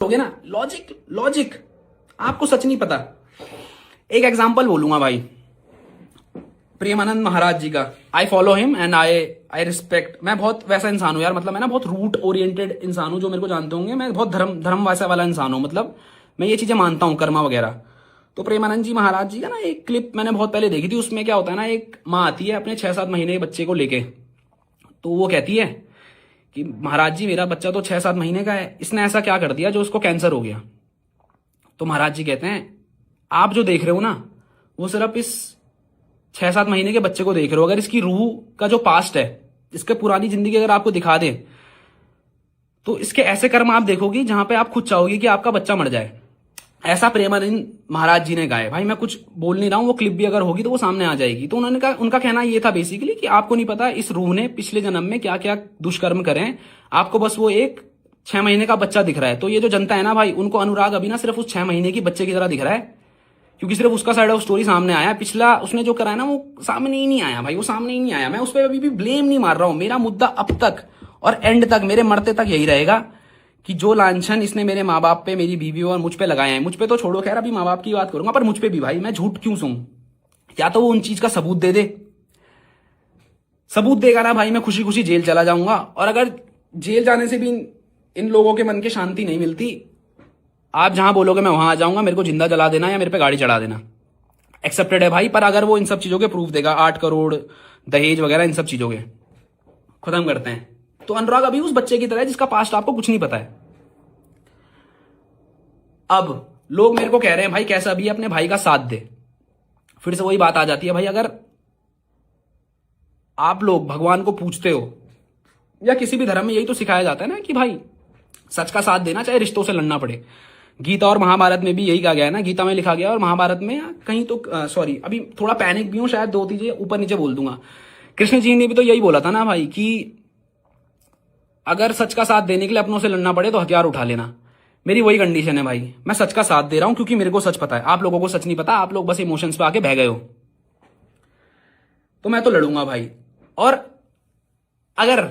होगे ना। Logic logic आपको सच नहीं पता। एक एग्जांपल बोलूंगा भाई, प्रेमानंद महाराज जी का। I follow him and I respect. मैं बहुत वैसा इंसान हूं यार, मतलब मैं ना बहुत रूट ओरिएंटेड इंसान हूं। जो मेरे को जानते होंगे, मैं बहुत धर्म वैसा वाला इंसान हूं। मतलब मैं ये चीजें मानता हूं, कर्मा वगैरह। तो प्रेमानंद जी महाराज जी का ना एक क्लिप मैंने बहुत पहले देखी थी। उसमें क्या होता है ना, एक माँ आती है अपने 6-7 महीने के बच्चे को लेके। तो वो कहती है कि महाराज जी मेरा बच्चा तो 6-7 महीने का है, इसने ऐसा क्या कर दिया जो उसको कैंसर हो गया। तो महाराज जी कहते हैं आप जो देख रहे हो ना, वो सिर्फ इस 6-7 महीने के बच्चे को देख रहे हो। अगर इसकी रूह का जो पास्ट है, इसके पुरानी जिंदगी अगर आपको दिखा दे, तो इसके ऐसे कर्म आप देखोगी जहां पे आप खुद चाहोगी कि आपका बच्चा मर जाए। ऐसा प्रेमानंद महाराज जी ने गाया। भाई मैं कुछ बोल नहीं रहा हूं, वो क्लिप भी अगर होगी तो वो सामने आ जाएगी। तो उन्होंने कहा, उनका कहना ये था बेसिकली कि आपको नहीं पता इस रूह ने पिछले जन्म में क्या क्या दुष्कर्म करे हैं, आपको बस वो एक 6 महीने का बच्चा दिख रहा है। तो ये जो जनता है ना भाई, उनको अनुराग अभी ना सिर्फ उस 6 महीने की बच्चे की तरह दिख रहा है, क्योंकि सिर्फ उसका साइड ऑफ स्टोरी सामने आया। पिछला उसने जो करा है ना, वो सामने ही नहीं आया भाई, वो सामने ही नहीं आया। मैं उस पर अभी भी ब्लेम नहीं मार रहा हूं। मेरा मुद्दा अब तक और एंड तक, मेरे मरते तक यही रहेगा कि जो लांछन इसने मेरे माँ बाप पे, मेरी बीवी और मुझ पे लगाए हैं, मुझ पे तो छोड़ो, खैर अभी माँ बाप की बात करूंगा, पर मुझ पे भी भाई मैं झूठ क्यों सूं। या तो वो उन चीज का सबूत दे दे, सबूत देगा ना भाई, मैं खुशी खुशी जेल चला जाऊंगा। और अगर जेल जाने से भी इन लोगों के मन की शांति नहीं मिलती, आप जहां बोलोगे मैं वहां आ जाऊंगा। मेरे को जिंदा जला देना या मेरे पे गाड़ी चढ़ा देना, एक्सेप्टेड है भाई। पर अगर वो इन सब चीजों के प्रूफ देगा, 8 करोड़ दहेज वगैरह, इन सब चीजों के खत्म करते हैं। तो अनुराग अभी उस बच्चे की तरह है जिसका पास्ट आपको कुछ नहीं पता है। अब लोग मेरे को कह रहे हैं भाई कैसा भी अपने भाई का साथ दे। फिर से वही बात आ जाती है भाई, अगर आप लोग भगवान को पूछते हो या किसी भी धर्म में यही तो सिखाया जाता है ना कि भाई सच का साथ देना, चाहे रिश्तों से लड़ना पड़े। गीता और महाभारत में भी यही कहा गया है ना, गीता में लिखा गया और महाभारत में कहीं तो सॉरी अभी थोड़ा पैनिक भी हूं, शायद 2 चीजें ऊपर नीचे बोल दूंगा। कृष्ण जी ने भी तो यही बोला था ना भाई कि अगर सच का साथ देने के लिए अपनों से लड़ना पड़े तो हथियार उठा लेना। मेरी वही कंडीशन है भाई, मैं सच का साथ दे रहा हूं क्योंकि मेरे को सच पता है। आप लोगों को सच नहीं पता, आप लोग बस इमोशंस पे आके बह गए हो। तो मैं तो लड़ूंगा भाई। और अगर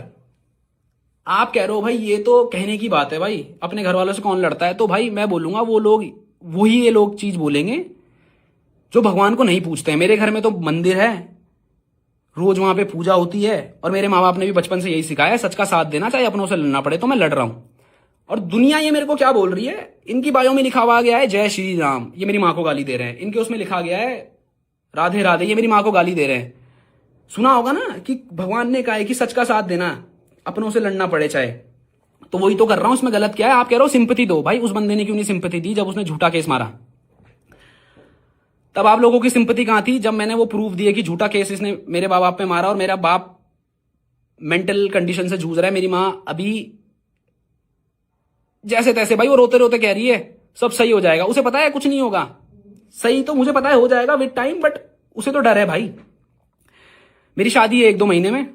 आप कह रहे हो भाई ये तो कहने की बात है भाई, अपने घर वालों से कौन लड़ता है, तो भाई मैं बोलूंगा वो लोग वही ये लोग चीज बोलेंगे जो भगवान को नहीं पूछते हैं। मेरे घर में तो मंदिर है, रोज वहां पे पूजा होती है, और मेरे माँ बाप ने भी बचपन से यही सिखाया है, सच का साथ देना चाहे अपनों से लड़ना पड़े। तो मैं लड़ रहा हूं। और दुनिया ये मेरे को क्या बोल रही है, इनकी बायो में लिखा हुआ गया है जय श्री राम, ये मेरी माँ को गाली दे रहे हैं। इनके उसमें लिखा गया है राधे राधे, ये मेरी माँ को गाली दे रहे हैं। सुना होगा ना कि भगवान ने कहा है कि सच का साथ देना, अपनों से लड़ना पड़े चाहे। तो वही तो कर रहा हूं, इसमें गलत क्या है। आप कह रहे हो सिंपैथी दो, भाई उस बंदे ने क्यों नहीं सिंपैथी दी जब उसने झूठा केस मारा। तब आप लोगों की सिंपैथी कहां थी जब मैंने वो प्रूफ दिए कि झूठा केस इसने मेरे माँ बाप पे मारा और मेरा बाप मेंटल कंडीशन से जूझ रहा है। मेरी माँ अभी जैसे तैसे, भाई वो रोते रोते कह रही है सब सही हो जाएगा। उसे पता है कुछ नहीं होगा, सही तो मुझे पता है हो जाएगा विद टाइम, बट उसे तो डर है भाई। मेरी शादी है 1-2 महीने में,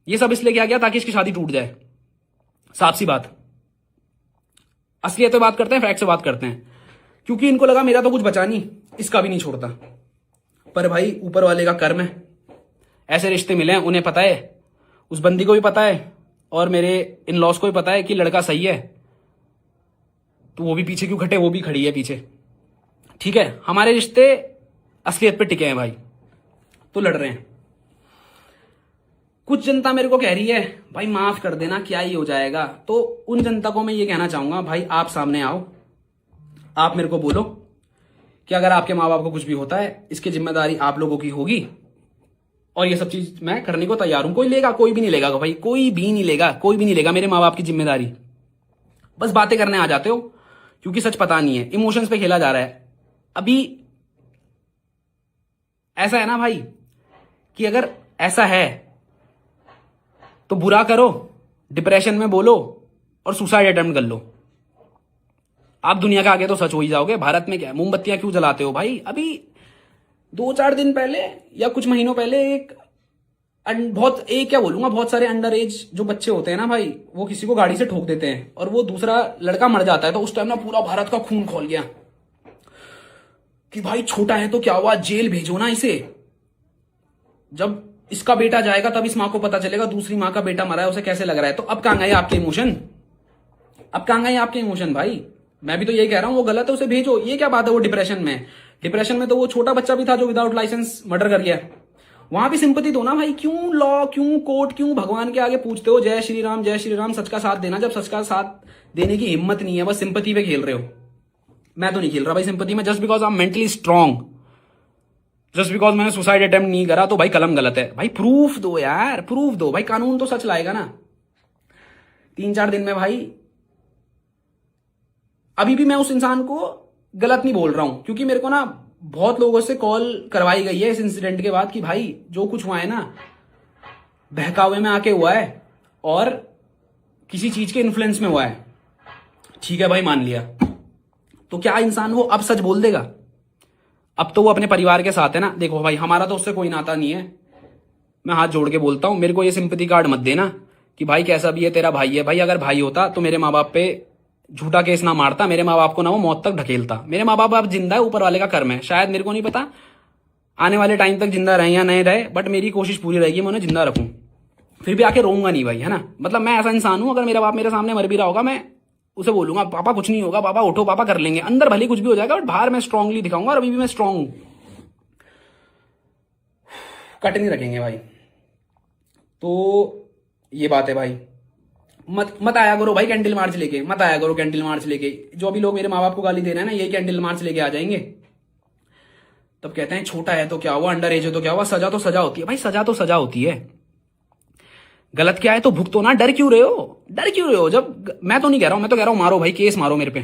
ये सब इसलिए किया गया ताकि इसकी शादी टूट जाए। साफ सी बात, असलियत पे बात करते हैं, फैक्ट से बात करते हैं। क्योंकि इनको लगा मेरा तो कुछ बचा नहीं, इसका भी नहीं छोड़ता। पर भाई ऊपर वाले का कर्म है, ऐसे रिश्ते मिले हैं। उन्हें पता है, उस बंदी को भी पता है और मेरे इन लॉज को भी पता है कि लड़का सही है। तो वो भी पीछे क्यों खटे, वो भी खड़ी है पीछे। ठीक है, हमारे रिश्ते असलियत पे टिके हैं भाई, तो लड़ रहे हैं। कुछ जनता मेरे को कह रही है भाई माफ कर देना, क्या ही हो जाएगा। तो उन जनता को मैं ये कहना चाहूंगा भाई, आप सामने आओ, आप मेरे को बोलो कि अगर आपके माँ बाप को कुछ भी होता है, इसकी जिम्मेदारी आप लोगों की होगी। और ये सब चीज मैं करने को तैयार हूं। कोई लेगा, कोई भी नहीं लेगा भाई, कोई भी नहीं लेगा, कोई भी नहीं लेगा मेरे माँ बाप की जिम्मेदारी। बस बातें करने आ जाते हो क्योंकि सच पता नहीं है, इमोशंस पे खेला जा रहा है। अभी ऐसा है ना भाई कि अगर ऐसा है तो बुरा करो, डिप्रेशन में बोलो और सुसाइड अटेम्प्ट कर लो। आप दुनिया के आगे तो सच हो ही जाओगे। भारत में क्या है, मोमबत्तियां क्यों जलाते हो भाई। अभी 2-4 दिन पहले या कुछ महीनों पहले क्या बोलूंगा, बहुत सारे अंडर एज जो बच्चे होते हैं ना भाई, वो किसी को गाड़ी से ठोक देते हैं और वो दूसरा लड़का मर जाता है। तो उस टाइम ना पूरा भारत का खून खौल गया कि भाई छोटा है तो क्या हुआ, जेल भेजो ना इसे। जब इसका बेटा जाएगा तब इस माँ को पता चलेगा दूसरी माँ का बेटा मरा है, उसे कैसे लग रहा है। तो अब कहां गए आपके इमोशन, अब कहां गए आपके इमोशन भाई। मैं भी तो यही कह रहा हूँ, वो गलत है, उसे भेजो। ये क्या बात है, वो डिप्रेशन में है। डिप्रेशन में तो वो छोटा बच्चा भी था जो विदाउट लाइसेंस मर्डर कर गया। वहां भी सिंपैथी दो ना भाई। क्यों लॉ, क्यों कोर्ट, क्यों भगवान के आगे पूछते हो जय श्री राम जय श्री राम, सच का साथ देना, जब सच का साथ देने की हिम्मत नहीं है, बस सिंपैथी पे खेल रहे हो। मैं तो नहीं खेल रहा भाई सिंपैथी में। Just because I am mentally strong, just because मैंने सुसाइड अटेम्प्ट नहीं करा तो भाई कलम गलत है। भाई प्रूफ दो यार, प्रूफ दो भाई, कानून तो सच लाएगा ना। 3-4 दिन में भाई, अभी भी मैं उस इंसान को गलत नहीं बोल रहा हूं, क्योंकि मेरे को ना बहुत लोगों से कॉल करवाई गई है इस इंसिडेंट के बाद कि भाई जो कुछ हुआ है ना बहकावे में आके हुआ है और किसी चीज के इन्फ्लुएंस में हुआ है। ठीक है भाई, मान लिया, तो क्या इंसान वो अब सच बोल देगा? अब तो वो अपने परिवार के साथ है ना। देखो भाई, हमारा तो उससे कोई नाता नहीं है, मैं हाथ जोड़ के बोलता हूं, मेरे को ये सिंपैथी कार्ड मत देना कि भाई कैसा भी है तेरा भाई है। भाई अगर भाई होता तो मेरे माँ बाप पे झूठा केस ना मारता, मेरे माँ बाप को ना वो मौत तक ढकेलता। मेरे माँ बाप अब जिंदा है, ऊपर वाले का कर्म है। शायद मेरे को नहीं पता आने वाले टाइम तक जिंदा रहे या नहीं रहे, बट मेरी कोशिश पूरी रहेगी मैं उन्हें जिंदा रखूं। फिर भी आके रोऊंगा नहीं भाई, है ना। मतलब मैं ऐसा इंसान हूं, अगर मेरा बाप मेरे सामने मर भी रहा होगा, मैं उसे बोलूंगा पापा कुछ नहीं होगा, पापा उठो, पापा कर लेंगे। अंदर भले कुछ भी हो जाएगा, बट बाहर मैं स्ट्रांगली दिखाऊंगा, और अभी भी मैं स्ट्रांग हूं। कट नहीं रखेंगे भाई। तो ये बात है भाई। मत आया करो भाई कैंडल मार्च लेके, मत आया करो कैंडल मार्च लेके। जो भी लोग मेरे माँ बाप को गाली दे रहे हैं ना, यही कैंडल मार्च लेके आ जाएंगे। तब कहते हैं छोटा है तो क्या हुआ, अंडर एज है तो क्या हुआ, सजा तो सजा होती है भाई, सजा तो सजा होती है। गलत क्या है तो भुगतो ना। डर क्यों रहे हो, डर क्यों रहे हो? जब मैं तो नहीं कह रहा हूं, मैं तो कह रहा हूं मारो भाई, केस मारो मेरे पे।